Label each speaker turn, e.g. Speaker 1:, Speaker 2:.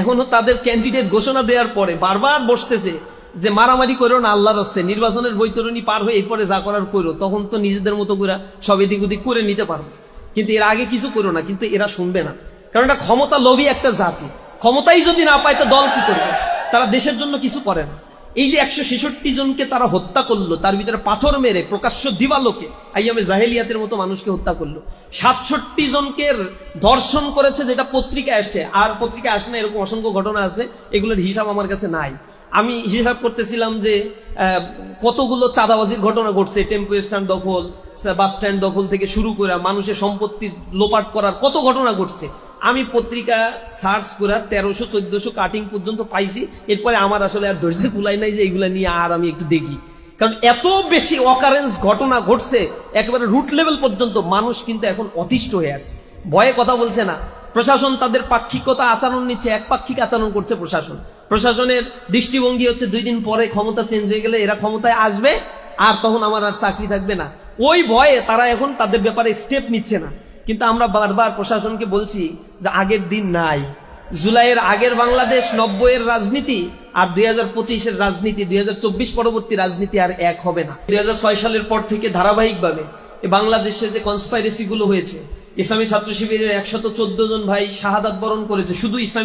Speaker 1: এখনো তাদের ক্যান্ডিডেট ঘোষণা দেওয়ার পরে বারবার বসতেছে যে মারামারি করো না আল্লাহর রাস্তে, নির্বাচনের বৈতরণী পার হয়ে এরপরে যা করার করো, তখন তো নিজেদের মতো করে সব এদিক ওদিক করে নিতে পারবো, কিন্তু এর আগে কিছু করো না। কিন্তু এরা শুনবে না, কারণ এটা ক্ষমতা লোভী একটা জাতি। ক্ষমতাই যদি না পায় তো দল কি করবে? তারা দেশের জন্য কিছু করে না। এই যে 166 জনকে তারা হত্যা করলো, তার ভিতরে পাথর মেরে প্রকাশ্য দিবালোকে আইয়ামে জাহেলিয়াতের মতো মানুষকে হত্যা করলো। 67 জনকে ধর্ষণ করেছে, যেটা পত্রিকায় আসছে, আর পত্রিকায় আসে না এরকম অসংখ্য ঘটনা আছে, এগুলোর হিসাব আমার কাছে নাই। আমি হিসাব করতেছিলাম যে কতগুলো চাঁদাবাজির ঘটনা ঘটছে, টেম্পো স্ট্যান্ড দখল, বাস স্ট্যান্ড দখল থেকে শুরু করে মানুষের সম্পত্তি লোপাট করার কত ঘটনা ঘটছে। আমি পত্রিকা সার্চ করে 1300-1400 কাটিং পর্যন্ত পাইছি। এরপরে আমার আসলে আর ধৈর্য কুলাই নাই যে এইগুলা নিয়ে আর আমি একটু দেখি, কারণ এত বেশি অকারেন্স ঘটনা ঘটছে একেবারে রুট লেভেল পর্যন্ত। মানুষ কিন্তু এখন অতিষ্ঠ হয়ে আছে, ভয়ে কথা বলছে না। প্রশাসন তাদের পাক্ষিকতা আচরণ নিচ্ছে, একপাক্ষিক আচরণ করছে প্রশাসন। প্রশাসনের দৃষ্টিভঙ্গি হচ্ছে 2 দিন পরে ক্ষমতা চেঞ্জ হয়ে গেলে এরা ক্ষমতায় আসবে আর তখন আমার আর চাকরি থাকবে না। ওই ভয়ে তারা এখন তাদের ব্যাপারে স্টেপ নিচ্ছে না। কিন্তু আমরা বারবার প্রশাসনকে বলছি যে আগের দিন নাই। জুলাইয়ের আগের বাংলাদেশ, 90-এর রাজনীতি আর 2025-এর রাজনীতি, 2024 পরবর্তী রাজনীতি আর এক হবে না। 2006 সালের পর থেকে ধারাবাহিকভাবে বাংলাদেশে যে কনস্পাইরেসি গুলো হয়েছে, ইসলামী ছাত্র শিবিরের 114 জন ভাই শাহাদাত বরণ করেছে শুধু ইসলামী